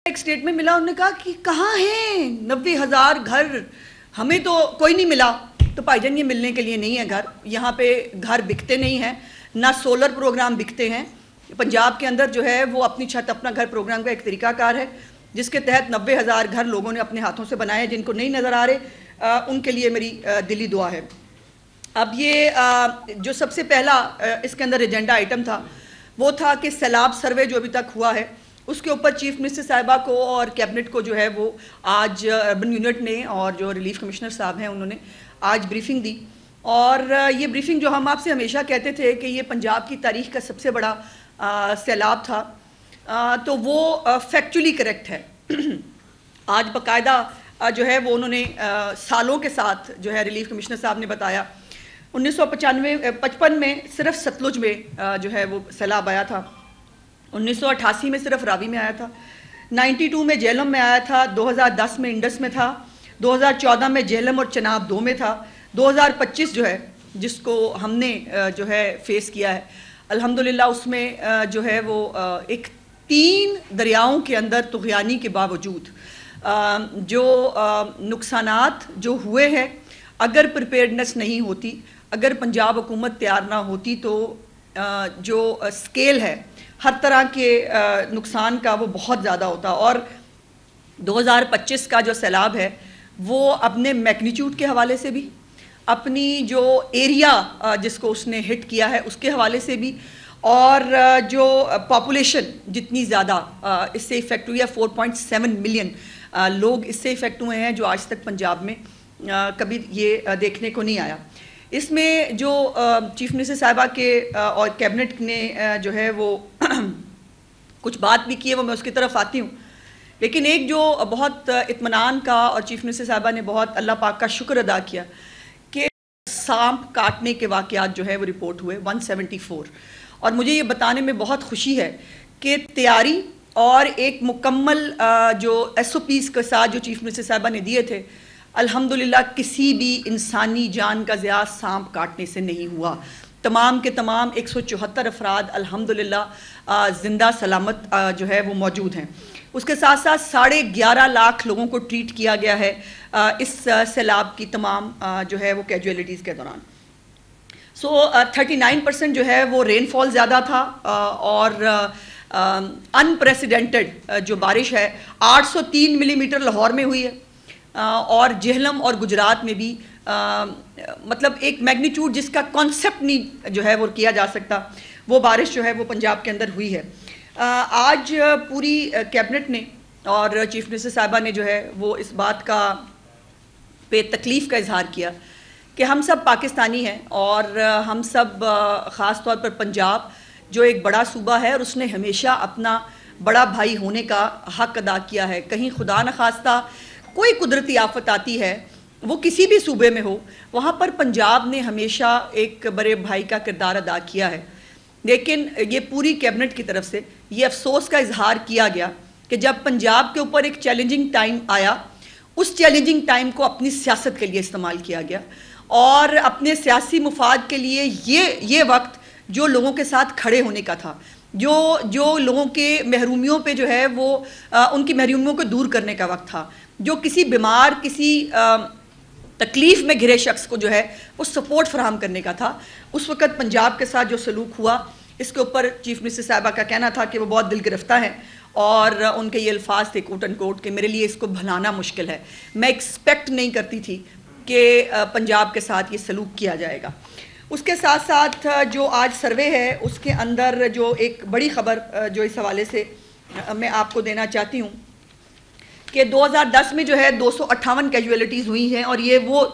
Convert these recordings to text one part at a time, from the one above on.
ایک سٹیٹمنٹ ملا, انہوں نے کہا کہ کہاں ہیں 90,000 گھر, ہمیں تو کوئی نہیں ملا. تو بھائی جان یہ ملنے کے لیے نہیں ہے گھر, یہاں پہ گھر بکتے نہیں ہیں, نہ سولر پروگرام بکتے ہیں. پنجاب کے اندر جو ہے وہ اپنی چھت اپنا گھر پروگرام کا ایک طریقہ کار ہے جس کے تحت 90,000 گھر لوگوں نے اپنے ہاتھوں سے بنائے. جن کو نہیں نظر آ رہے ان کے لیے میری دلی دعا ہے. اب یہ جو سب سے پہلا اس کے اندر ایجنڈا آئٹم تھا وہ تھا کہ سیلاب سروے جو ابھی تک ہوا ہے اس کے اوپر چیف منسٹر صاحبہ کو اور کیبنٹ کو جو ہے وہ آج اربن یونٹ نے اور جو ریلیف کمشنر صاحب ہیں انہوں نے آج بریفنگ دی. اور یہ بریفنگ جو ہم آپ سے ہمیشہ کہتے تھے کہ یہ پنجاب کی تاریخ کا سب سے بڑا سیلاب تھا, تو وہ فیکچولی کریکٹ ہے. آج باقاعدہ جو ہے وہ انہوں نے سالوں کے ساتھ جو ہے ریلیف کمشنر صاحب نے بتایا 1955 میں صرف ستلج میں جو ہے وہ سیلاب آیا تھا, 1988 میں صرف راوی میں آیا تھا, 92 میں جہلم میں آیا تھا, 2010 میں انڈس میں تھا, 2014 میں جہلم اور چناب 2 میں تھا, 2025 جو ہے جس کو ہم نے جو ہے فیس کیا ہے الحمدللہ اس میں جو ہے وہ ایک 3 دریاؤں کے اندر طغیانی کے باوجود جو نقصانات جو ہوئے ہیں, اگر پریپیئرڈنس نہیں ہوتی, اگر پنجاب حکومت تیار نہ ہوتی تو جو سکیل ہے ہر طرح کے نقصان کا وہ بہت زیادہ ہوتا. اور 2025 کا جو سیلاب ہے وہ اپنے میگنیچیوڈ کے حوالے سے بھی, اپنی جو ایریا جس کو اس نے ہٹ کیا ہے اس کے حوالے سے بھی, اور جو پاپولیشن جتنی زیادہ اس سے افیکٹ ہوئی ہے, 4.7 ملین لوگ اس سے افیکٹ ہوئے ہیں جو آج تک پنجاب میں کبھی یہ دیکھنے کو نہیں آیا. اس میں جو چیف منسٹر صاحبہ کے اور کیبنٹ نے جو ہے وہ کچھ بات بھی کی ہے وہ میں اس کی طرف آتی ہوں, لیکن ایک جو بہت اطمینان کا اور چیف منسٹر صاحبہ نے بہت اللہ پاک کا شکر ادا کیا کہ سانپ کاٹنے کے واقعات جو ہے وہ رپورٹ ہوئے 174, اور مجھے یہ بتانے میں بہت خوشی ہے کہ تیاری اور ایک مکمل جو SOPs کے ساتھ جو چیف منسٹر صاحبہ نے دیے تھے الحمدللہ کسی بھی انسانی جان کا ضیاع سانپ کاٹنے سے نہیں ہوا. تمام کے تمام 174 افراد الحمدللہ زندہ سلامت جو ہے وہ موجود ہیں. اس کے ساتھ ساتھ 11.5 لاکھ لوگوں کو ٹریٹ کیا گیا ہے اس سیلاب کی تمام جو ہے وہ کیجویلٹیز کے دوران. 39% جو ہے وہ رین فال زیادہ تھا, اور انپریسیڈنٹڈ جو بارش ہے 803 ملی میٹر لاہور میں ہوئی ہے, اور جہلم اور گجرات میں بھی مطلب ایک میگنیچیوڈ جس کا کانسیپٹ نہیں جو ہے وہ کیا جا سکتا وہ بارش جو ہے وہ پنجاب کے اندر ہوئی ہے. آج پوری کیبنٹ نے اور چیف منسٹر صاحبہ نے جو ہے وہ اس بات کا پہ تکلیف کا اظہار کیا کہ ہم سب پاکستانی ہیں, اور ہم سب خاص طور پر پنجاب جو ایک بڑا صوبہ ہے اور اس نے ہمیشہ اپنا بڑا بھائی ہونے کا حق ادا کیا ہے. کہیں خدا نخواستہ کوئی قدرتی آفت آتی ہے وہ کسی بھی صوبے میں ہو, وہاں پر پنجاب نے ہمیشہ ایک بڑے بھائی کا کردار ادا کیا ہے. لیکن یہ پوری کیبنٹ کی طرف سے یہ افسوس کا اظہار کیا گیا کہ جب پنجاب کے اوپر ایک چیلنجنگ ٹائم آیا, اس چیلنجنگ ٹائم کو اپنی سیاست کے لیے استعمال کیا گیا, اور اپنے سیاسی مفاد کے لیے یہ وقت جو لوگوں کے ساتھ کھڑے ہونے کا تھا, جو لوگوں کے محرومیوں پہ جو ہے وہ ان کی محرومیوں کو دور کرنے کا وقت تھا, جو کسی بیمار کسی تکلیف میں گھرے شخص کو جو ہے وہ سپورٹ فراہم کرنے کا تھا. اس وقت پنجاب کے ساتھ جو سلوک ہوا اس کے اوپر چیف منسٹر صاحبہ کا کہنا تھا کہ وہ بہت دل گرفتہ ہیں, اور ان کے یہ الفاظ تھے کوٹ اینڈ کوٹ کہ میرے لیے اس کو بھلانا مشکل ہے, میں ایکسپیکٹ نہیں کرتی تھی کہ پنجاب کے ساتھ یہ سلوک کیا جائے گا. اس کے ساتھ ساتھ جو آج سروے ہے اس کے اندر جو ایک بڑی خبر جو اس حوالے سے میں آپ کو دینا چاہتی ہوں کہ 2010 میں جو ہے 258 کیجویلٹیز ہوئی ہیں, اور یہ وہ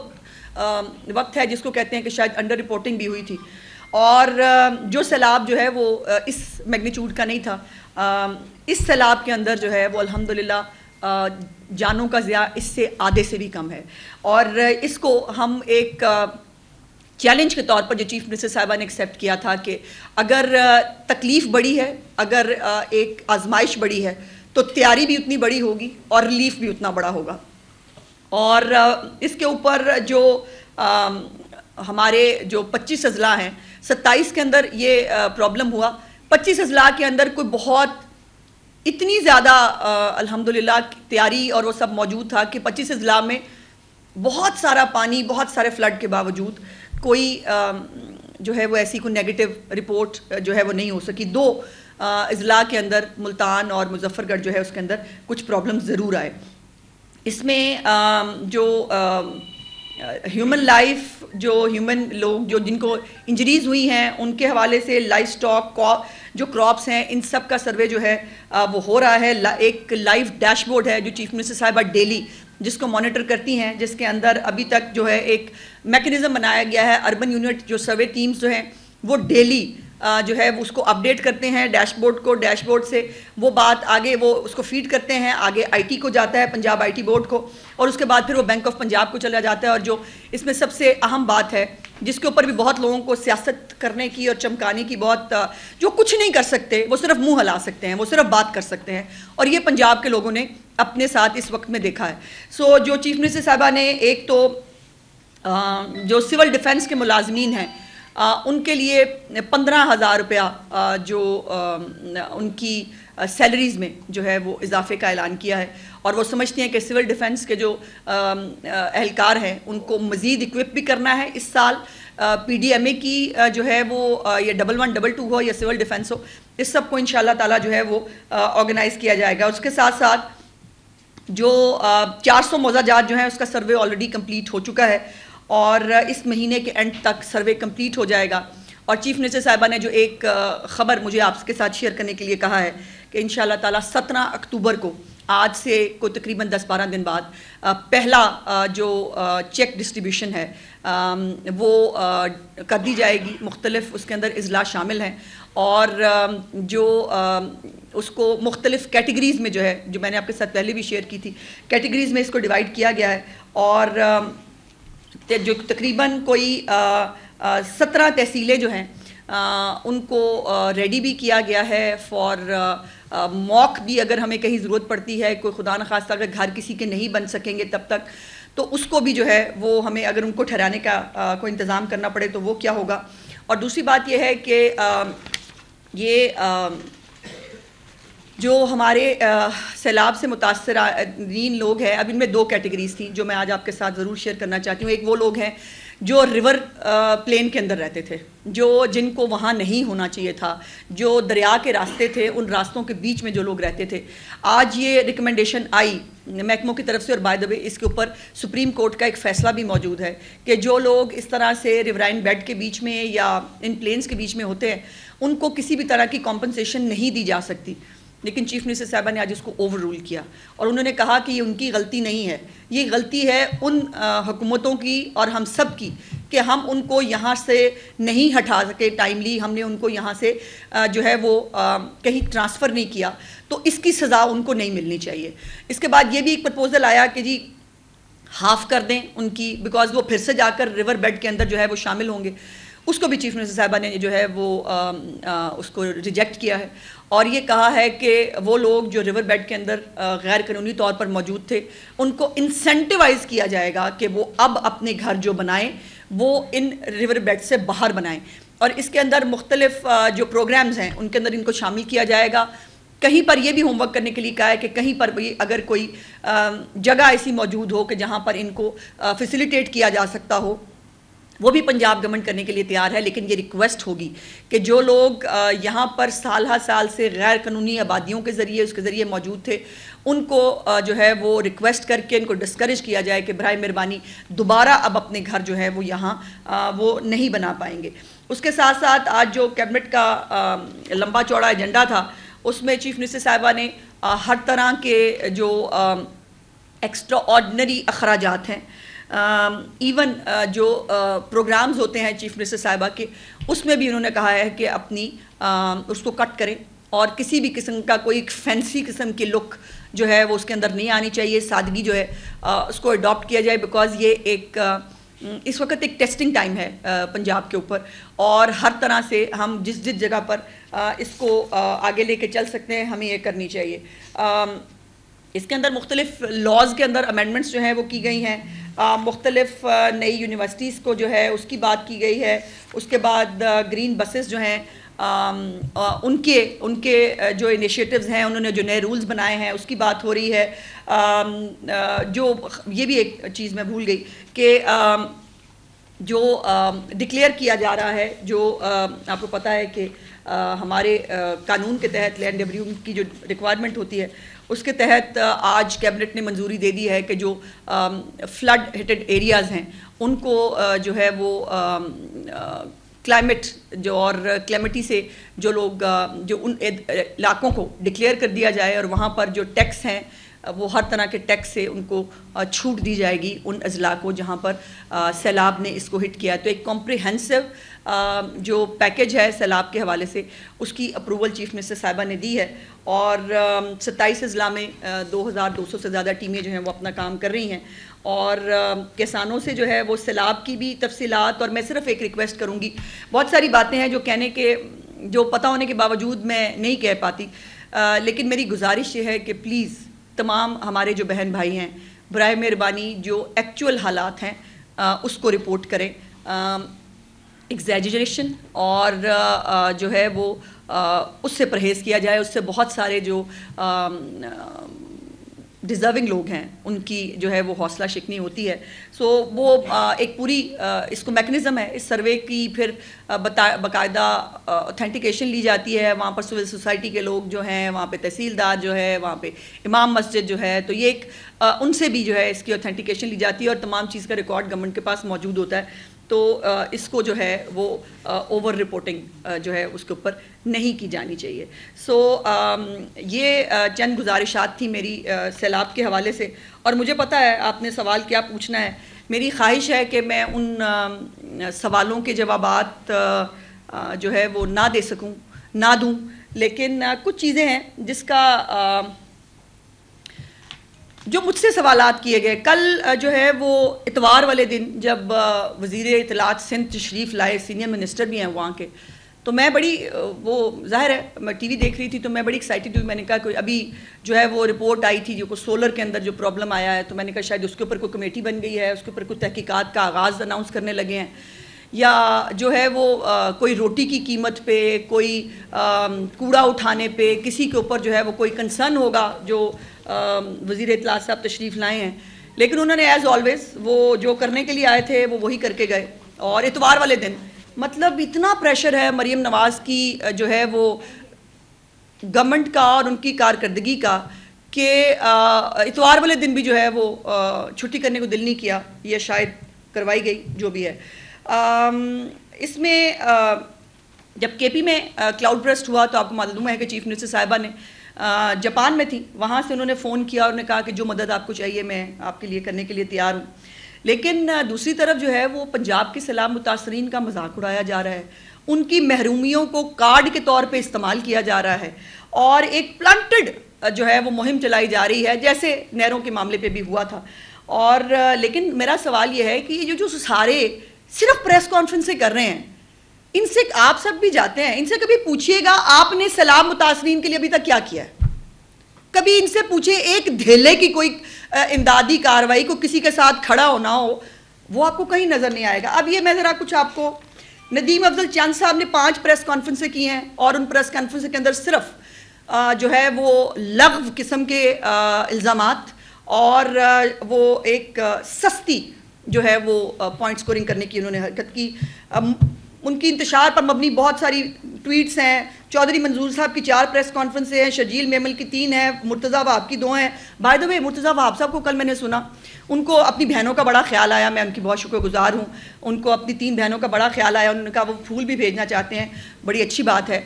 وقت ہے جس کو کہتے ہیں کہ شاید انڈر رپورٹنگ بھی ہوئی تھی, اور جو سیلاب جو ہے وہ اس میگنیچیوڈ کا نہیں تھا. اس سیلاب کے اندر جو ہے وہ الحمدللہ جانوں کا ضیاع اس سے آدھے سے بھی کم ہے, اور اس کو ہم ایک چیلنج کے طور پر جو چیف منسٹر صاحبہ نے ایکسیپٹ کیا تھا کہ اگر تکلیف بڑی ہے, اگر ایک آزمائش بڑی ہے تو تیاری بھی اتنی بڑی ہوگی اور ریلیف بھی اتنا بڑا ہوگا. اور اس کے اوپر جو ہمارے جو 25 اضلاع ہیں, 27 کے اندر یہ پرابلم ہوا, 25 اضلاع کے اندر کوئی بہت اتنی زیادہ الحمدللہ تیاری اور وہ سب موجود تھا کہ 25 اضلاع میں بہت سارا پانی، بہت سارے فلڈ کے باوجود کوئی جو ہے وہ ایسی کوئی نیگیٹو رپورٹ جو ہے وہ نہیں ہو سکی. 2 اضلاع کے اندر ملتان اور مظفر گڑھ جو ہے اس کے اندر کچھ پرابلم ضرور آئے. اس میں جو ہیومن لائف، جو ہیومن لوگ جو جن کو انجریز ہوئی ہیں ان کے حوالے سے لائف سٹاک جو کراپس ہیں ان سب کا سروے جو ہے وہ ہو رہا ہے. ایک لائیو ڈیش بورڈ ہے جو چیف منسٹر صاحبہ ڈیلی جس کو مانیٹر کرتی ہیں، جس کے اندر ابھی تک جو ہے ایک میکنزم بنایا گیا ہے. اربن یونٹ جو سروے ٹیمز جو ہیں وہ ڈیلی جو ہے اس کو اپڈیٹ کرتے ہیں ڈیش بورڈ کو. ڈیش بورڈ سے وہ بات آگے وہ اس کو فیڈ کرتے ہیں، آگے آئی ٹی کو جاتا ہے، پنجاب آئی ٹی بورڈ کو، اور اس کے بعد پھر وہ بینک آف پنجاب کو چلا جاتا ہے. اور جو اس میں سب سے اہم بات ہے جس کے اوپر بھی بہت لوگوں کو سیاست کرنے کی اور چمکانے کی بہت، جو کچھ نہیں کر سکتے وہ صرف منہ ہلا سکتے ہیں، وہ صرف بات کر سکتے ہیں، اور یہ پنجاب کے لوگوں نے اپنے ساتھ اس وقت میں دیکھا ہے. سو جو چیف منسٹر صاحبہ نے ایک تو جو سول ڈیفنس کے ملازمین ہیں ان کے لیے 15,000 روپیہ جو ان کی سیلریز میں جو ہے وہ اضافے کا اعلان کیا ہے. اور وہ سمجھتے ہیں کہ سول ڈیفنس کے جو اہلکار ہیں ان کو مزید اکوپ بھی کرنا ہے اس سال. پی ڈی ایم اے کی جو ہے وہ یہ 1122 ہو یا سول ڈیفنس ہو، اس سب کو انشاءاللہ تعالیٰ جو ہے وہ آرگنائز کیا جائے گا. اس کے ساتھ ساتھ جو 400 موضوع جات جو ہیں اس کا سروے آلریڈی کمپلیٹ ہو چکا ہے اور اس مہینے کے اینڈ تک سروے کمپلیٹ ہو جائے گا. اور چیف منسٹر صاحبہ نے جو ایک خبر مجھے آپ کے ساتھ شیئر کرنے کے لیے کہا ہے کہ انشاءاللہ تعالیٰ 17 اکتوبر کو، آج سے کوئی تقریباً 10-12 دن بعد، پہلا جو چیک ڈسٹریبیوشن ہے وہ کر دی جائے گی. مختلف اس کے اندر اضلاع شامل ہیں اور جو اس کو مختلف کیٹیگریز میں جو ہے، جو میں نے آپ کے ساتھ پہلے بھی شیئر کی تھی، کیٹیگریز میں اس کو ڈیوائڈ کیا گیا ہے. اور جو تقریباً کوئی 17 تحصیلیں جو ہیں ان کو ریڈی بھی کیا گیا ہے فار موک بھی، اگر ہمیں کہیں ضرورت پڑتی ہے، کوئی خدا نخواستہ اگر گھر کسی کے نہیں بن سکیں گے تب تک، تو اس کو بھی جو ہے وہ ہمیں اگر ان کو ٹھہرانے کا کوئی انتظام کرنا پڑے تو وہ کیا ہوگا. اور دوسری بات یہ ہے کہ یہ جو ہمارے سیلاب سے متاثرین لوگ ہیں، اب ان میں 2 کیٹیگریز تھیں جو میں آج آپ کے ساتھ ضرور شیئر کرنا چاہتی ہوں. ایک وہ لوگ ہیں جو ریور پلین کے اندر رہتے تھے، جن کو وہاں نہیں ہونا چاہیے تھا، جو دریا کے راستے تھے، ان راستوں کے بیچ میں جو لوگ رہتے تھے. آج یہ ریکمنڈیشن آئی محکموں کی طرف سے، اور بائی دا وے اس کے اوپر سپریم کورٹ کا ایک فیصلہ بھی موجود ہے کہ جو لوگ اس طرح سے ریورائن بیڈ کے بیچ میں یا ان پلینز کے بیچ میں ہوتے ہیں ان کو کسی بھی طرح کی کمپنسیشن نہیں دی جا سکتی. لیکن چیف منسٹر صاحبہ نے آج اس کو اوور رول کیا اور انہوں نے کہا کہ یہ ان کی غلطی نہیں ہے، یہ غلطی ہے ان حکومتوں کی اور ہم سب کی کہ ہم ان کو یہاں سے نہیں ہٹا سکے ٹائملی، ہم نے ان کو یہاں سے جو ہے وہ کہیں ٹرانسفر نہیں کیا، تو اس کی سزا ان کو نہیں ملنی چاہیے. اس کے بعد یہ بھی ایک پرپوزل آیا کہ جی ہاف کر دیں ان کی، بیکاز وہ پھر سے جا کر ریور بیڈ کے اندر جو ہے وہ شامل ہوں گے. اس کو بھی چیف منسٹر صاحبہ نے جو ہے وہ اس کو ریجیکٹ کیا ہے اور یہ کہا ہے کہ وہ لوگ جو ریور بیڈ کے اندر غیر قانونی طور پر موجود تھے ان کو انسینٹیوائز کیا جائے گا کہ وہ اب اپنے گھر جو بنائیں وہ ان ریور بیڈ سے باہر بنائیں. اور اس کے اندر مختلف جو پروگرامز ہیں ان کے اندر ان کو شامل کیا جائے گا. کہیں پر یہ بھی ہوم ورک کرنے کے لیے کہا ہے کہ کہیں پر بھی اگر کوئی جگہ ایسی موجود ہو کہ جہاں پر ان کو فیسیلیٹیٹ کیا جا سکتا ہو، وہ بھی پنجاب گورنمنٹ کرنے کے لیے تیار ہے. لیکن یہ ریکویسٹ ہوگی کہ جو لوگ یہاں پر سال ہر سال سے غیر قانونی آبادیوں کے ذریعے اس کے ذریعے موجود تھے ان کو جو ہے وہ ریکویسٹ کر کے ان کو ڈسکریج کیا جائے کہ برائے مہربانی دوبارہ اب اپنے گھر جو ہے وہ یہاں وہ نہیں بنا پائیں گے. اس کے ساتھ ساتھ آج جو کیبنٹ کا لمبا چوڑا ایجنڈا تھا اس میں چیف منسٹر صاحبہ نے ہر طرح کے جو ایکسٹرا آرڈنری اخراجات ہیں، ایون جو پروگرامز ہوتے ہیں چیف منسٹر صاحبہ کے، اس میں بھی انہوں نے کہا ہے کہ اپنی اس کو کٹ کریں اور کسی بھی قسم کا کوئی فینسی قسم کی لک جو ہے وہ اس کے اندر نہیں آنی چاہیے. سادگی جو ہے اس کو اڈاپٹ کیا جائے، بیکاز یہ ایک اس وقت ایک ٹیسٹنگ ٹائم ہے پنجاب کے اوپر اور ہر طرح سے ہم جس جگہ پر اس کو آگے لے کے چل سکتے ہیں ہمیں یہ کرنی چاہیے. اس کے اندر مختلف لاز کے اندر امینڈمنٹس جو ہیں وہ کی گئی ہیں، مختلف نئی یونیورسٹیز کو جو ہے اس کی بات کی گئی ہے. اس کے بعد گرین بسز جو ہیں ان کے جو انیشیٹوز ہیں، انہوں نے جو نئے رولز بنائے ہیں اس کی بات ہو رہی ہے. جو یہ بھی ایک چیز میں بھول گئی کہ جو ڈکلیئر کیا جا رہا ہے، جو آپ کو پتہ ہے کہ ہمارے قانون کے تحت لینڈ ڈیویلپمنٹ کی جو ریکوائرمنٹ ہوتی ہے اس کے تحت آج کیبنٹ نے منظوری دے دی ہے کہ جو فلڈ ہٹڈ ایریاز ہیں ان کو جو ہے وہ کلائمیٹ جو اور کلیمٹی سے جو لوگ جو ان علاقوں کو ڈکلیئر کر دیا جائے اور وہاں پر جو ٹیکس ہیں وہ ہر طرح کے ٹیکس سے ان کو چھوٹ دی جائے گی ان اضلاع کو جہاں پر سیلاب نے اس کو ہٹ کیا. تو ایک کمپریہنسو جو پیکج ہے سیلاب کے حوالے سے اس کی اپروول چیف منسٹر صاحبہ نے دی ہے اور 27 اضلاع میں 2200 سے زیادہ ٹیمیں جو ہیں وہ اپنا کام کر رہی ہیں اور کسانوں سے جو ہے وہ سیلاب کی بھی تفصیلات. اور میں صرف ایک ریکویسٹ کروں گی، بہت ساری باتیں ہیں جو کہنے کے جو پتہ ہونے کے باوجود میں نہیں کہہ پاتی، لیکن میری گزارش یہ ہے کہ پلیز تمام ہمارے جو بہن بھائی ہیں برائے مہربانی جو ایکچول حالات ہیں اس کو رپورٹ کریں. ایگزیجریشن اور جو ہے وہ اس سے پرہیز کیا جائے. اس سے بہت سارے جو ڈیزرونگ لوگ ہیں ان کی جو ہے وہ حوصلہ شکنی ہوتی ہے. سو وہ ایک پوری اس کو میکنزم ہے اس سروے کی، پھر باقاعدہ اوتھینٹیکیشن لی جاتی ہے. وہاں پر سول سوسائٹی کے لوگ جو ہیں، وہاں پہ تحصیلدار جو ہے، وہاں پہ امام مسجد جو ہے، تو یہ ایک ان سے بھی جو ہے اس کی اوتھینٹیکیشن لی جاتی ہے اور تمام چیز کا ریکارڈ گورنمنٹ کے پاس موجود ہوتا ہے. تو اس کو جو ہے وہ اوور رپورٹنگ جو ہے اس کے اوپر نہیں کی جانی چاہیے. سو یہ چند گزارشات تھی میری سیلاب کے حوالے سے. اور مجھے پتہ ہے آپ نے سوال کیا پوچھنا ہے. میری خواہش ہے کہ میں ان سوالوں کے جوابات جو ہے وہ نہ دے سکوں، نہ دوں، لیکن کچھ چیزیں ہیں جس کا جو مجھ سے سوالات کیے گئے. کل جو ہے وہ اتوار والے دن جب وزیر اطلاعات سندھ تشریف لائے، سینئر منسٹر بھی ہیں وہاں کے، تو میں بڑی وہ ظاہر ہے میں ٹی وی دیکھ رہی تھی تو میں بڑی ایکسائٹیڈ ہوئی. میں نے کہا کہ ابھی جو ہے وہ رپورٹ آئی تھی جو سولر کے اندر جو پرابلم آیا ہے، تو میں نے کہا شاید اس کے اوپر کوئی کمیٹی بن گئی ہے، اس کے اوپر کوئی تحقیقات کا آغاز اناؤنس کرنے لگے ہیں، یا جو ہے وہ کوئی روٹی کی قیمت پہ، کوئی کوڑا اٹھانے پہ کسی کے اوپر جو ہے وہ کوئی کنسرن ہوگا جو وزیر اطلاعات صاحب تشریف لائے ہیں. لیکن انہوں نے ایز آلویز وہ جو کرنے کے لیے آئے تھے وہ وہی کر کے گئے. اور اتوار والے دن مطلب اتنا پریشر ہے مریم نواز کی جو ہے وہ گورنمنٹ کا اور ان کی کارکردگی کا کہ اتوار والے دن بھی جو ہے وہ چھٹی کرنے کو دل نہیں کیا، یہ شاید کروائی گئی جو بھی ہے. اس میں جب کے پی میں کلاؤڈ برسٹ ہوا تو آپ کو معلوم ہے کہ چیف منسٹر صاحبہ نے جاپان میں تھی، وہاں سے انہوں نے فون کیا اور انہوں نے کہا کہ جو مدد آپ کو چاہیے میں آپ کے لیے کرنے کے لیے تیار ہوں. لیکن دوسری طرف جو ہے وہ پنجاب کے سیلاب متاثرین کا مذاق اڑایا جا رہا ہے، ان کی محرومیوں کو کارڈ کے طور پہ استعمال کیا جا رہا ہے اور ایک پلانٹڈ جو ہے وہ مہم چلائی جا رہی ہے جیسے نہروں کے معاملے پہ بھی ہوا تھا. اور لیکن میرا سوال یہ ہے کہ یہ جو سارے صرف پریس کانفرنسیں کر رہے ہیں، ان سے آپ سب بھی جاتے ہیں، ان سے کبھی پوچھئے گا آپ نے سیلاب متاثرین کے لیے ابھی تک کیا کیا ہے؟ کبھی ان سے پوچھیں ایک دھیلے کی کوئی امدادی کارروائی کو کسی کے ساتھ کھڑا ہونا ہو، وہ آپ کو کہیں نظر نہیں آئے گا. اب یہ میں ذرا کچھ آپ کو، ندیم افضل چند صاحب نے 5 پریس کانفرنسیں کی ہیں اور ان پریس کانفرنس کے اندر صرف جو ہے وہ لغو قسم کے الزامات اور وہ ایک سستی جو ہے وہ پوائنٹ سکورنگ کرنے کی انہوں نے حرکت کی. ان کی انتشار پر مبنی بہت ساری ٹویٹس ہیں. چودھری منظور صاحب کی 4 پریس کانفرنسیں ہیں، شرجیل میمل کی 3 ہیں، مرتضیٰ وہاب کی 2 ہیں. بائی دا وے مرتضیٰ وہاب صاحب کو کل میں نے سنا ان کو اپنی بہنوں کا بڑا خیال آیا، میں ان کی بہت شکر گزار ہوں. ان کو اپنی 3 بہنوں کا بڑا خیال آیا، انہوں نے کہا وہ پھول بھی بھیجنا چاہتے ہیں. بڑی اچھی بات ہے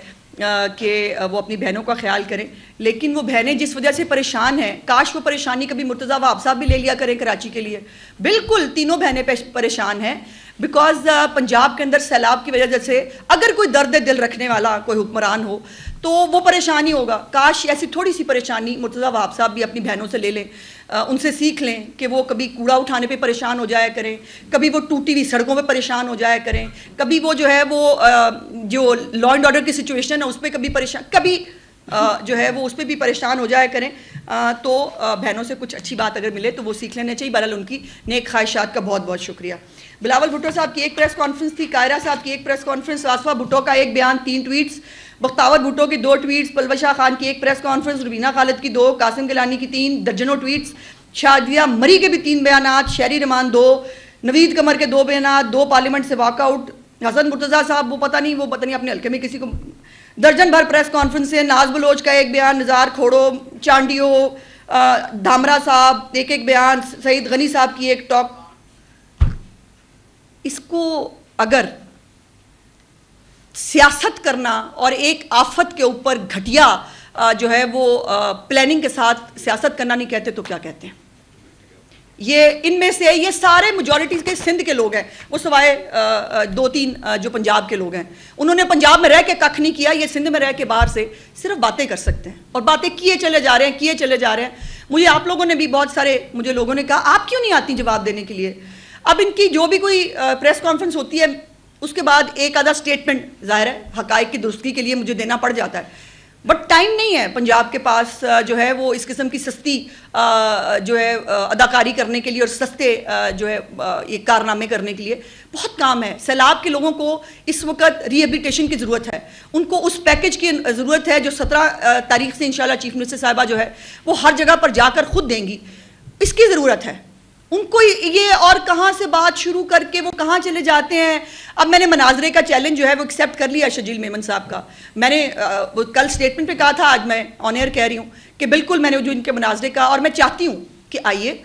کہ وہ اپنی بہنوں کا خیال کریں. لیکن وہ بہنیں جس وجہ سے پریشان ہیں، کاش وہ پریشانی کبھی مرتضیٰ وہاب صاحب بھی لے لیا کریں کراچی کے لیے. بالکل تینوں بہنیں پریشان ہیں بیکاز پنجاب کے اندر سیلاب کی وجہ سے اگر کوئی درد دل رکھنے والا کوئی حکمران ہو تو وہ پریشانی ہوگا. کاش ایسی تھوڑی سی پریشانی مرتضیٰ وہاب صاحب بھی اپنی بہنوں سے لے لیں، ان سے سیکھ لیں کہ وہ کبھی کوڑا اٹھانے پہ پریشان ہو جایا کریں، کبھی وہ ٹوٹی ہوئی سڑکوں پہ پریشان ہو جایا کریں، کبھی وہ جو ہے وہ جو لا اینڈ آرڈر کی سچویشن ہے اس پہ کبھی پریشان، کبھی جو ہے وہ اس پہ بھی پریشان ہو جایا کریں تو بہنوں سے کچھ اچھی بات اگر ملے تو وہ سیکھ لینا چاہیے. بہرحال ان کی نیک خواہشات کا بہت بہت شکریہ. بلاول بھٹو صاحب کی ایک پریس کانفرنس تھی, قاہرہ صاحب کی ایک پریس کانفرنس, آصفہ بھٹو کا ایک بیان 3 ٹویٹس, بختاور بھٹو کی 2 ٹویٹس, پلوشہ خان کی ایک پریس کانفرنس, روبینہ خالد کی 2, قاسم گیلانی کی 3, درجنوں ٹویٹس, شادیہ مری کے بھی 3 بیانات, شہری رحمان 2, نوید قمر کے 2 بیانات, 2 پارلیمنٹ سے واک آؤٹ, حسن مرتضیٰ صاحب وہ پتہ نہیں اپنے حلقے میں کسی کو درجن بھر پریس کانفرنس سے, ناز بلوچ کا ایک بیان, نزار کھوڑو, چانڈیو, دھامرا صاحب ایک بیان, سعید غنی صاحب کی ایک ٹاک. اس کو اگر سیاست کرنا اور ایک آفت کے اوپر گھٹیا جو ہے وہ پلاننگ کے ساتھ سیاست کرنا نہیں کہتے تو کیا کہتے ہیں؟ یہ ان میں سے یہ سارے میجورٹیز کے سندھ کے لوگ ہیں, وہ سوائے 2-3 جو پنجاب کے لوگ ہیں. انہوں نے پنجاب میں رہ کے ککھ نہیں کیا, یہ سندھ میں رہ کے باہر سے صرف باتیں کر سکتے ہیں اور باتیں کیے چلے جا رہے ہیں. مجھے آپ لوگوں نے بھی بہت سارے مجھے لوگوں نے کہا آپ کیوں نہیں آتی جواب دینے کے لیے؟ اب ان کی جو بھی کوئی پریس کانفرنس ہوتی ہے اس کے بعد ایک آدھا سٹیٹمنٹ ظاہر ہے حقائق کی درستگی کے لیے مجھے دینا پڑ جاتا ہے, بٹ ٹائم نہیں ہے پنجاب کے پاس جو ہے وہ اس قسم کی سستی جو ہے اداکاری کرنے کے لیے اور سستے جو ہے یہ کارنامے کرنے کے لیے. بہت کام ہے. سیلاب کے لوگوں کو اس وقت ری ہیبلیٹیشن کی ضرورت ہے, ان کو اس پیکج کی ضرورت ہے جو 17 تاریخ سے انشاءاللہ چیف منسٹر صاحبہ جو ہے وہ ہر جگہ پر جا کر خود دیں گی. اس کی ضرورت ہے ان کو. یہ اور کہاں سے بات شروع کر کے وہ کہاں چلے جاتے ہیں. اب میں نے مناظرے کا چیلنج جو ہے وہ ایکسیپٹ کر لیا شجیل میمن صاحب کا. میں نے کل سٹیٹمنٹ پہ کہا تھا, آج میں آن ایئر کہہ رہی ہوں کہ بالکل میں نے جو ان کے مناظرے کا, اور میں چاہتی ہوں کہ آئیے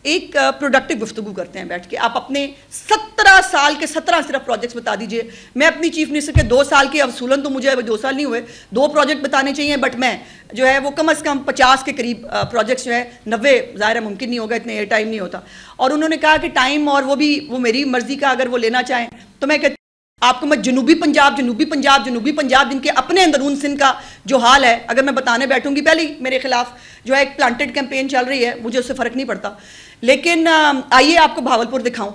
ایک پروڈکٹیو گفتگو کرتے ہیں بیٹھ کے. آپ اپنے 17 سال کے 17 صرف پروجیکٹس بتا دیجئے. میں اپنی چیف منسٹر کے 2 سال کے اصولاً تو مجھے 2 سال نہیں ہوئے, 2 پروجیکٹ بتانے چاہیے, بٹ میں جو ہے وہ کم از کم 50 کے قریب پروجیکٹس جو ہے 90 ظاہر ممکن نہیں ہوگا, اتنے ایئر ٹائم نہیں ہوتا. اور انہوں نے کہا کہ ٹائم اور وہ بھی وہ میری مرضی کا اگر وہ لینا چاہیں تو میں کہتی آپ کو میں جنوبی پنجاب جن کے اپنے اندرون سندھ کا جو حال ہے اگر میں بتانے بیٹھوں گی, پہلے میرے خلاف جو ہے ایک پلانٹڈ کیمپین چل رہی ہے, مجھے اس سے فرق نہیں پڑتا, لیکن آئیے آپ کو بھاولپور دکھاؤں,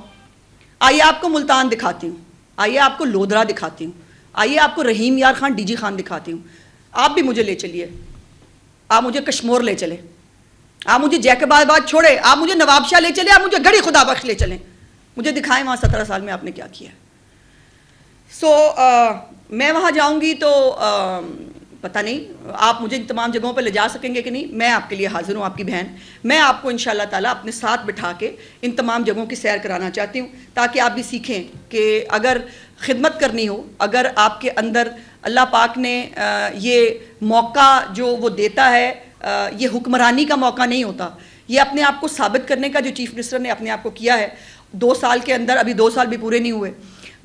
آئیے آپ کو ملتان دکھاتی ہوں, آئیے آپ کو لودھرا دکھاتی ہوں, آئیے آپ کو رحیم یار خان ڈی جی خان دکھاتی ہوں. آپ بھی مجھے لے چلیے, آپ مجھے کشمور لے چلیں, آپ مجھے جیکب آباد چھوڑے, آپ مجھے نواب شاہ لے چلیں, آپ مجھے گڑھی خدا بخش لے چلیں, مجھے دکھائیں وہاں 17 سال میں آپ نے کیا کیا. میں وہاں جاؤں گی تو پتہ نہیں آپ مجھے ان تمام جگہوں پہ لے جا سکیں گے کہ نہیں. میں آپ کے لیے حاضر ہوں, آپ کی بہن. میں آپ کو انشاءاللہ تعالیٰ اپنے ساتھ بٹھا کے ان تمام جگہوں کی سیر کرانا چاہتی ہوں تاکہ آپ بھی سیکھیں کہ اگر خدمت کرنی ہو, اگر آپ کے اندر اللہ پاک نے یہ موقع جو وہ دیتا ہے, یہ حکمرانی کا موقع نہیں ہوتا, یہ اپنے آپ کو ثابت کرنے کا جو چیف منسٹر نے اپنے آپ کو کیا ہے 2 سال کے اندر, ابھی 2 سال بھی پورے نہیں ہوئے,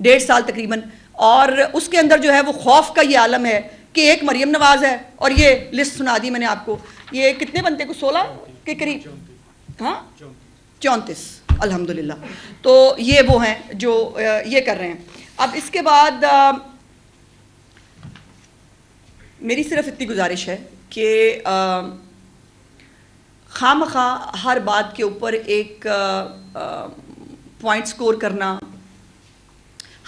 1.5 سال تقریباً, اور اس کے اندر جو ہے وہ خوف کا یہ عالم ہے کہ ایک مریم نواز ہے, اور یہ لسٹ سنا دی میں نے آپ کو, یہ کتنے بنتے کو 16 کے قریب, ہاں 34 الحمدللہ. تو یہ وہ ہیں جو یہ کر رہے ہیں. اب اس کے بعد میری صرف اتنی گزارش ہے کہ خواہ مخواہ ہر بات کے اوپر ایک پوائنٹ سکور کرنا,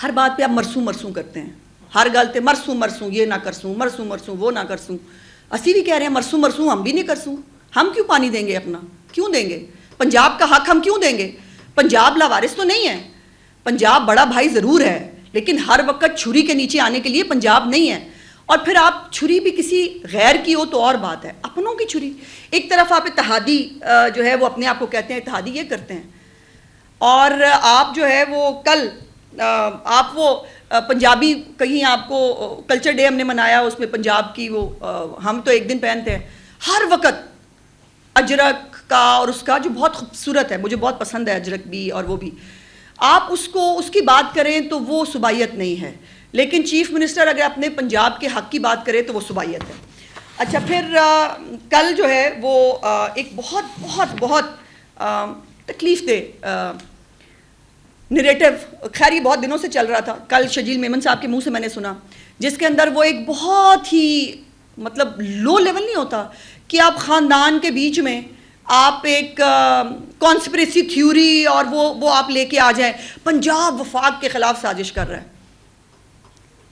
ہر بات پہ آپ مرسوں کرتے ہیں, ہر گل تے مرسوں یہ نہ کرسوں, مرسوں وہ نہ کرسوں. اسی بھی کہہ رہے ہیں مرسوں ہم بھی نہیں کرسوں. ہم کیوں پانی دیں گے اپنا, کیوں دیں گے؟ پنجاب کا حق ہم کیوں دیں گے؟ پنجاب لاوارث تو نہیں ہے, پنجاب بڑا بھائی ضرور ہے, لیکن ہر وقت چھری کے نیچے آنے کے لیے پنجاب نہیں ہے. اور پھر آپ چھری بھی کسی غیر کی ہو تو اور بات ہے, اپنوں کی چھری. ایک طرف آپ اتحادی جو ہے وہ اپنے آپ کو کہتے ہیں اتحادی یہ کرتے ہیں, اور آپ جو ہے وہ کل آپ وہ پنجابی کہیں آپ کو کلچر ڈے ہم نے منایا, اس میں پنجاب کی وہ ہم تو ایک دن پہنتے ہیں, ہر وقت اجرک کا اور اس کا جو بہت خوبصورت ہے, مجھے بہت پسند ہے اجرک بھی اور وہ بھی, آپ اس کو اس کی بات کریں تو وہ صوبائیت نہیں ہے, لیکن چیف منسٹر اگر اپنے پنجاب کے حق کی بات کرے تو وہ صوبائیت ہے. اچھا پھر کل جو ہے وہ ایک بہت بہت بہت تکلیف دہ نریٹو, خیر یہ بہت دنوں سے چل رہا تھا, کل شجیل میمن صاحب کے منہ سے میں نے سنا, جس کے اندر وہ ایک بہت ہی مطلب لو لیول نہیں ہوتا کہ آپ خاندان کے بیچ میں آپ ایک کانسپریسی تھیوری اور وہ آپ لے کے آ جائیں, پنجاب وفاق کے خلاف سازش کر رہا ہے,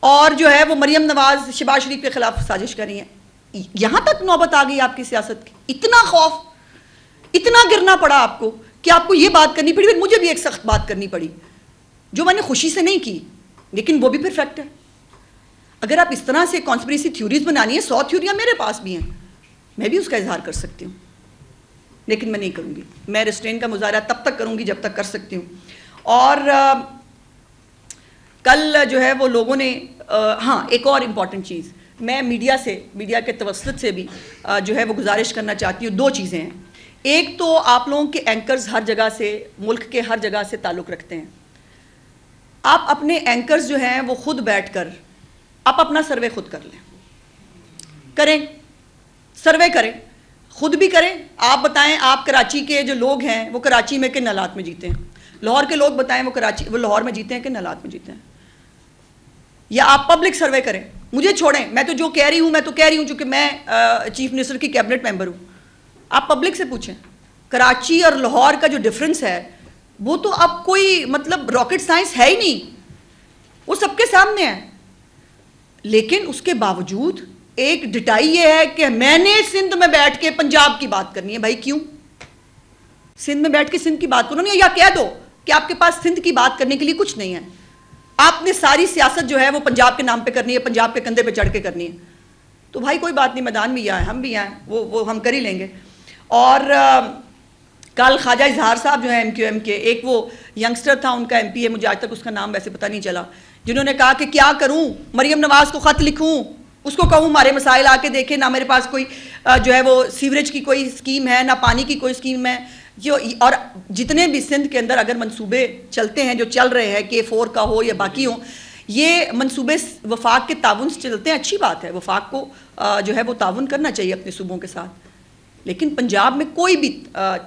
اور جو ہے وہ مریم نواز شہباز شریف کے خلاف سازش کر رہی ہیں. یہاں تک نوبت آ گئی آپ کی سیاست کی, اتنا خوف, اتنا گرنا پڑا آپ کو کہ آپ کو یہ بات کرنی پڑی. پھر مجھے بھی ایک سخت بات کرنی پڑی جو میں نے خوشی سے نہیں کی, لیکن وہ بھی پھر فیکٹ ہے. اگر آپ اس طرح سے کانسپریسی تھیوریز بنانی ہے, 100 تھیوریاں میرے پاس بھی ہیں, میں بھی اس کا اظہار کر سکتی ہوں, لیکن میں نہیں کروں گی. میں ریسٹرین کا مظاہرہ تب تک کروں گی جب تک کر سکتی ہوں. اور کل جو ہے وہ لوگوں نے ہاں ایک اور امپورٹنٹ چیز میں میڈیا کے توسط سے بھی جو ہے وہ گزارش کرنا چاہتی ہوں. 2 چیزیں ہیں. ایک تو آپ لوگوں کے اینکرز ہر جگہ سے, ملک کے ہر جگہ سے تعلق رکھتے ہیں. آپ اپنے اینکرز جو ہیں وہ خود بیٹھ کر آپ اپنا سروے خود کر لیں, کریں سروے کریں, خود بھی کریں. آپ بتائیں آپ کراچی کے جو لوگ ہیں وہ کراچی میں کن حالات میں جیتے ہیں, لاہور کے لوگ بتائیں وہ لاہور میں جیتے ہیں کن حالات میں جیتے ہیں, یا آپ پبلک سروے کریں. مجھے چھوڑیں, میں تو جو کہہ رہی ہوں میں تو کہہ رہی ہوں چونکہ میں چیف منسٹر کی کیبنٹ ممبر ہوں. آپ پبلک سے پوچھیں, کراچی اور لاہور کا جو ڈفرنس ہے وہ تو اب کوئی مطلب راکٹ سائنس ہے ہی نہیں, وہ سب کے سامنے ہے. لیکن اس کے باوجود ایک ڈٹائی یہ ہے کہ میں نے سندھ میں بیٹھ کے پنجاب کی بات کرنی ہے. بھائی کیوں؟ سندھ میں بیٹھ کے سندھ کی بات کرو نہیں, یا کہہ دو کہ آپ کے پاس سندھ کی بات کرنے کے لیے کچھ نہیں ہے, آپ نے ساری سیاست جو ہے وہ پنجاب کے نام پہ کرنی ہے, پنجاب کے کندھے پہ چڑھ کے کرنی ہے. تو بھائی کوئی بات نہیں, میدان میں آئے, ہم بھی آئیں, وہ ہم کر ہی لیں گے. اور کل خواجہ اظہار صاحب جو ہیں MQM کے, ایک وہ ینگسٹر تھا, ان کا MP ہے, مجھے آج تک اس کا نام ویسے پتہ نہیں چلا, جنہوں نے کہا کہ کیا کروں, مریم نواز کو خط لکھوں, اس کو کہوں ہمارے مسائل آ کے دیکھیں, نہ میرے پاس کوئی جو ہے وہ سیوریج کی کوئی اسکیم ہے, نہ پانی کی کوئی اسکیم ہے. اور جتنے بھی سندھ کے اندر اگر منصوبے چلتے ہیں, جو چل رہے ہیں K4 کا ہو یا باقی ہوں, یہ منصوبے وفاق کے تعاون سے چلتے ہیں. اچھی بات ہے, وفاق کو جو ہے وہ تعاون کرنا چاہیے اپنے صوبوں کے ساتھ. لیکن پنجاب میں کوئی بھی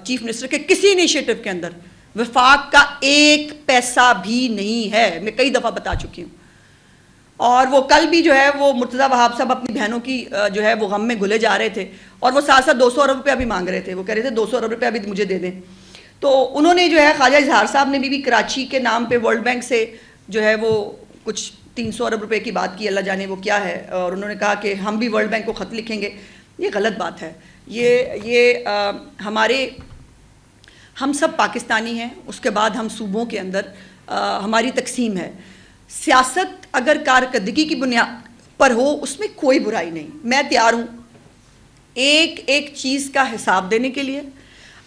چیف منسٹر کے کسی انیشیٹو کے اندر وفاق کا 1 پیسہ بھی نہیں ہے, میں کئی دفعہ بتا چکی ہوں. اور وہ کل بھی جو ہے وہ مرتضیٰ وہاب صاحب اپنی بہنوں کی جو ہے وہ غم میں گھلے جا رہے تھے, اور وہ ساتھ ساتھ 200 ارب روپیہ بھی مانگ رہے تھے. وہ کہہ رہے تھے 200 ارب روپیہ بھی مجھے دے دیں. تو انہوں نے جو ہے خواجہ اظہار صاحب نے بھی کراچی کے نام پہ ورلڈ بینک سے جو ہے وہ کچھ 300 ارب روپے کی بات کی, اللہ جانے وہ کیا ہے, اور انہوں نے کہا کہ ہم بھی ورلڈ بینک کو خط لکھیں گے. یہ غلط بات ہے. یہ ہم سب پاکستانی ہیں, اس کے بعد ہم صوبوں کے اندر ہماری تقسیم ہے. سیاست اگر کارکردگی کی بنیاد پر ہو اس میں کوئی برائی نہیں. میں تیار ہوں ایک ایک چیز کا حساب دینے کے لیے,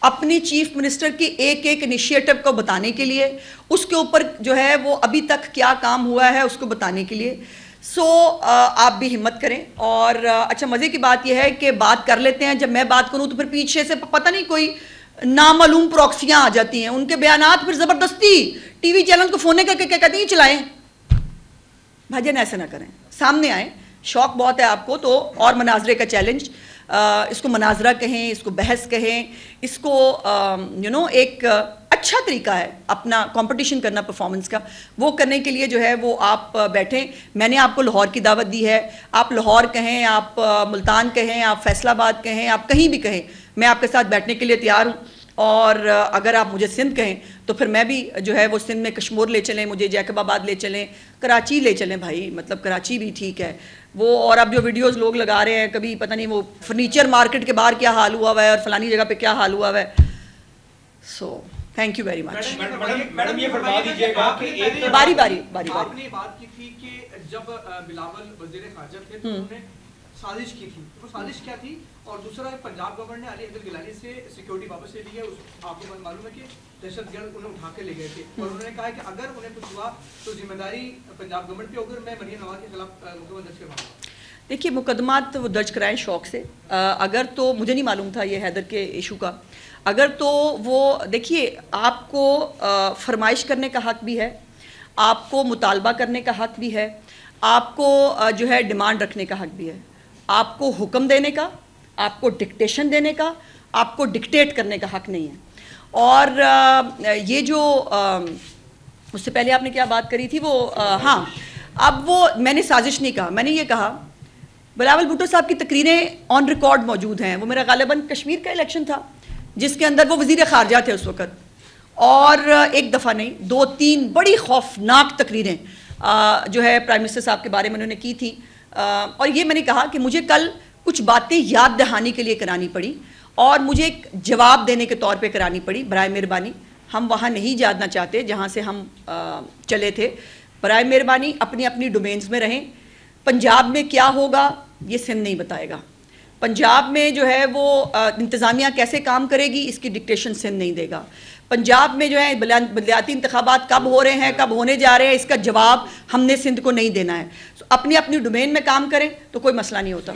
اپنی چیف منسٹر کی ایک ایک انیشیٹو کو بتانے کے لیے, اس کے اوپر جو ہے وہ ابھی تک کیا کام ہوا ہے اس کو بتانے کے لیے. سو آپ بھی ہمت کریں. اور اچھا مزے کی بات یہ ہے کہ بات کر لیتے ہیں, جب میں بات کروں تو پھر پیچھے سے پتہ نہیں کوئی نامعلوم پروکسیاں آ جاتی ہیں, ان کے بیانات پھر زبردستی ٹی وی چینل کو فون کر کے کہتے ہیں چلائیں. بھائی جان ایسا نہ کریں, سامنے آئیں. شوق بہت ہے آپ کو تو, اور مناظرے کا چیلنج, اس کو مناظرہ کہیں, اس کو بحث کہیں, اس کو ایک اچھا طریقہ ہے اپنا کمپٹیشن کرنا پرفارمنس کا, وہ کرنے کے لیے جو ہے وہ آپ بیٹھیں. میں نے آپ کو لاہور کی دعوت دی ہے, آپ لاہور کہیں, آپ ملتان کہیں, آپ فیصل آباد کہیں, آپ کہیں بھی کہیں, میں آپ کے ساتھ بیٹھنے کے لیے تیار ہوں. اور اگر آپ مجھے سندھ کہیں تو پھر میں بھی جو ہے وہ سندھ میں کشمور لے چلیں, مجھے جیکب آباد لے چلیں, کراچی لے چلیں. بھائی مطلب کراچی بھی ٹھیک ہے وہ. اور اب جو ویڈیوز لوگ لگا رہے ہیں, کبھی پتہ نہیں وہ فرنیچر مارکیٹ کے باہر کیا حال ہوا ہوا ہے اور فلانی جگہ پہ کیا حال ہوا ہوا ہے. So thank you very much. Madam یہ فرما دیجیے گا کہ باری باری آپ نے بات کی تھی کہ جب بلاول وزیر خارجہ تھے تو انہوں نے سازش کی تھی, وہ سازش کیا تھی؟ اور دوسرا پنجاب گورنمنٹ نے علی حیدر گیلانی سے سیکیورٹی واپس لے لی ہے. آپ کو معلوم ہے کہ دہشت گرد انہیں اٹھا کے لے گئے تھے, اور انہوں نے کہا کہ اگر انہیں کچھ ہوا تو ذمہ داری پنجاب گورنمنٹ پہ ہوگی, میں مریم نواز کے خلاف مقدمہ درج کرواؤں گا. دیکھیے مقدمات وہ درج کرائیں شوق سے. اگر تو مجھے نہیں معلوم تھا یہ حیدر کے ایشو کا, اگر تو وہ دیکھیے آپ کو فرمائش کرنے کا حق بھی ہے, آپ کو مطالبہ کرنے کا حق بھی ہے, آپ کو جو ہے ڈیمانڈ رکھنے کا حق بھی ہے, آپ کو حکم دینے کا, آپ کو ڈکٹیشن دینے کا, آپ کو ڈکٹیٹ کرنے کا حق نہیں ہے. اور یہ جو اس سے پہلے آپ نے کیا بات کری تھی وہ ہاں, اب وہ میں نے سازش نہیں کہا, میں نے یہ کہا بلاول بھٹو صاحب کی تقریریں آن ریکارڈ موجود ہیں. وہ میرا غالباً کشمیر کا الیکشن تھا جس کے اندر وہ وزیر خارجہ تھے اس وقت, اور ایک دفعہ نہیں 2-3 بڑی خوفناک تقریریں جو ہے پرائم منسٹر صاحب کے بارے میں انہوں نے کی تھی. اور یہ میں نے کہا کہ مجھے کل کچھ باتیں یاد دہانی کے لیے کرانی پڑی اور مجھے ایک جواب دینے کے طور پہ کرانی پڑی. برائے مہربانی ہم وہاں نہیں جانا چاہتے جہاں سے ہم چلے تھے. برائے مہربانی اپنی اپنی ڈومینز میں رہیں. پنجاب میں کیا ہوگا یہ سندھ نہیں بتائے گا. پنجاب میں جو ہے وہ انتظامیہ کیسے کام کرے گی اس کی ڈکٹیشن سندھ نہیں دے گا. پنجاب میں جو ہے بلدیاتی انتخابات کب ہو رہے ہیں, کب ہونے جا رہے ہیں, اس کا جواب ہم نے سندھ کو نہیں دینا ہے. اپنی اپنی ڈومین میں کام کریں تو کوئی مسئلہ نہیں ہوتا.